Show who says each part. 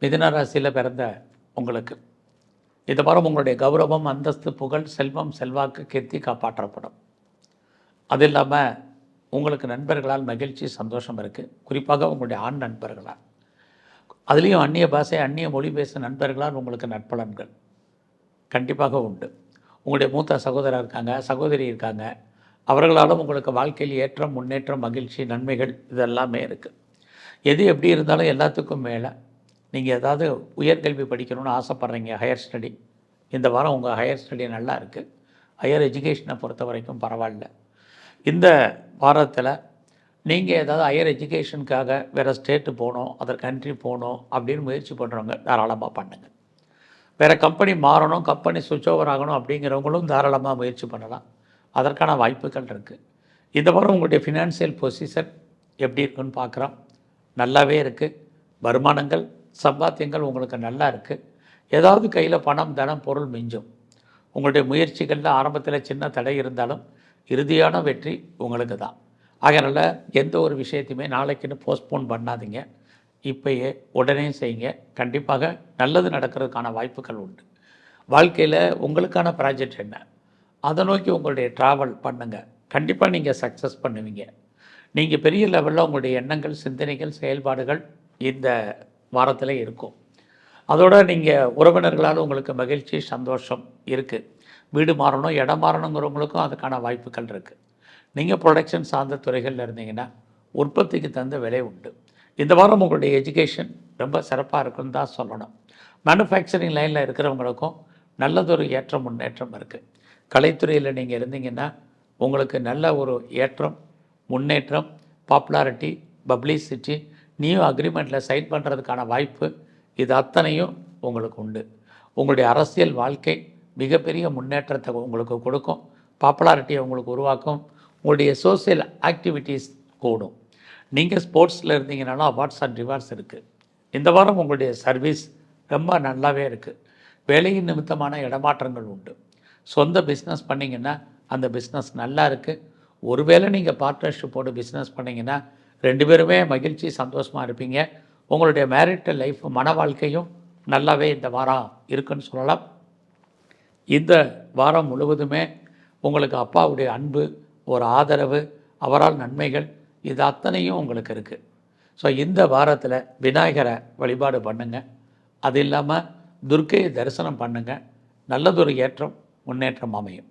Speaker 1: மிதுன ராசியில் பிறந்த உங்களுக்கு இந்த வாரம் உங்களுடைய கௌரவம், அந்தஸ்து, புகழ், செல்வம், செல்வாக்கு, கீர்த்தி காப்பாற்றப்படும். அது இல்லாமல் உங்களுக்கு நண்பர்களால் மகிழ்ச்சி, சந்தோஷம் இருக்குது. குறிப்பாக உங்களுடைய ஆண் நண்பர்களால், அதுலேயும் அந்நிய பாஷை, அந்நிய மொழி பேசும் நண்பர்களால் உங்களுக்கு நற்பலன்கள் கண்டிப்பாக உண்டு. உங்களுடைய மூத்த சகோதரர் இருக்காங்க, சகோதரி இருக்காங்க, அவர்களாலும் உங்களுக்கு வாழ்க்கையில் ஏற்றம், முன்னேற்றம், மகிழ்ச்சி, நன்மைகள் இதெல்லாமே இருக்குது. எது எப்படி இருந்தாலும் எல்லாத்துக்கும் மேலே நீங்கள் ஏதாவது உயர்கல்வி படிக்கணும்னு ஆசைப்பட்றீங்க, ஹையர் ஸ்டடி. இந்த வாரம் உங்கள் ஹையர் ஸ்டடி நல்லா இருக்குது. ஹையர் எஜுகேஷனை பொறுத்த வரைக்கும் பரவாயில்ல. இந்த வாரத்தில் நீங்கள் ஏதாவது ஹையர் எஜுகேஷனுக்காக வேறு ஸ்டேட்டு போகணும், அதர் கண்ட்ரி போகணும் அப்படின்னு முயற்சி பண்ணுறவங்க தாராளமாக பண்ணுங்கள். வேறு கம்பெனி மாறணும், கம்பெனி சுவிட்ச் ஓவர் ஆகணும் அப்படிங்கிறவங்களும் தாராளமாக முயற்சி பண்ணலாம். அதற்கான வாய்ப்புகள் இருக்குது. இந்த வாரம் உங்களுடைய ஃபினான்சியல் பொசிஷன் எப்படி இருக்குன்னு பார்க்குறோம். நல்லாவே இருக்குது. வருமானங்கள், சம்பாத்தியங்கள் உங்களுக்கு நல்லா இருக்குது. ஏதாவது கையில் பணம், தனம், பொருள் மிஞ்சும். உங்களுடைய முயற்சிகளில் ஆரம்பத்தில் சின்ன தடை இருந்தாலும் இறுதியான வெற்றி உங்களுக்கு தான். அதனால் எந்த ஒரு விஷயத்தையுமே நாளைக்குன்னு போஸ்ட்போன் பண்ணாதீங்க. இப்போயே உடனே செய்யுங்க. கண்டிப்பாக நல்லது நடக்கிறதுக்கான வாய்ப்புகள் உண்டு. வாழ்க்கையில் உங்களுக்கான ப்ராஜெக்ட் என்ன, அதை நோக்கி உங்களுடைய ட்ராவல் பண்ணுங்கள். கண்டிப்பாக நீங்கள் சக்ஸஸ் பண்ணுவீங்க. நீங்கள் பெரிய லெவலில் உங்களுடைய எண்ணங்கள், சிந்தனைகள், செயல்பாடுகள் இந்த வாரத்தில் இருக்கும். அதோடு நீங்கள் உறவினர்களால் உங்களுக்கு மகிழ்ச்சி, சந்தோஷம் இருக்குது. வீடு மாறணும், இடம் மாறணுங்கிறவங்களுக்கும் அதுக்கான வாய்ப்புகள் இருக்குது. நீங்கள் ப்ரொடக்ஷன் சார்ந்த துறைகளில் இருந்தீங்கன்னா உற்பத்திக்கு தகுந்த விலை உண்டு. இந்த வாரம் உங்களுடைய எஜுகேஷன் ரொம்ப சிறப்பாக இருக்குன்னு தான் சொல்லணும். மேனுஃபேக்சரிங் லைனில் இருக்கிறவங்களுக்கும் நல்லதொரு ஏற்றம், முன்னேற்றம் இருக்குது. கலைத்துறையில் நீங்கள் இருந்தீங்கன்னா உங்களுக்கு நல்ல ஒரு ஏற்றம், முன்னேற்றம், பாப்புலாரிட்டி, பப்ளிசிட்டி, நியூ அக்ரிமெண்ட்டில் சைன் பண்ணுறதுக்கான வாய்ப்பு, இது அத்தனையும் உங்களுக்கு உண்டு. உங்களுடைய அரசியல் வாழ்க்கை மிகப்பெரிய முன்னேற்றத்தை உங்களுக்கு கொடுக்கும். பாப்புலாரிட்டியை உங்களுக்கு உருவாக்கும். உங்களுடைய சோசியல் ஆக்டிவிட்டீஸ் கூடும். நீங்கள் ஸ்போர்ட்ஸில் இருந்தீங்கனாலும் அவார்ட்ஸ் அண்ட் ரிவார்ட்ஸ் இருக்குது. இந்த வாரம் உங்களுடைய சர்வீஸ் ரொம்ப நல்லாவே இருக்குது. வேலையின் நிமித்தமான இடமாற்றங்கள் உண்டு. சொந்த பிஸ்னஸ் பண்ணிங்கன்னா அந்த பிஸ்னஸ் நல்லா இருக்குது. ஒருவேளை நீங்கள் பார்ட்னர்ஷிப்போடு பிஸ்னஸ் பண்ணிங்கன்னா 2 பேருமே மகிழ்ச்சி, சந்தோஷமாக இருப்பீங்க. உங்களுடைய மேரிட்டல் லைஃப், மன வாழ்க்கையும் நல்லாவே இந்த வாரம் இருக்குன்னு சொல்லலாம். இந்த வாரம் முழுவதுமே உங்களுக்கு அப்பாவுடைய அன்பு, ஒரு ஆதரவு, அவரால் நன்மைகள், இது அத்தனையும் உங்களுக்கு இருக்குது. ஸோ இந்த வாரத்தில் விநாயகரை வழிபாடு பண்ணுங்கள். அது இல்லாமல் துர்க்கையை தரிசனம் பண்ணுங்கள். நல்லதொரு ஏற்றம், முன்னேற்றம் அமையும்.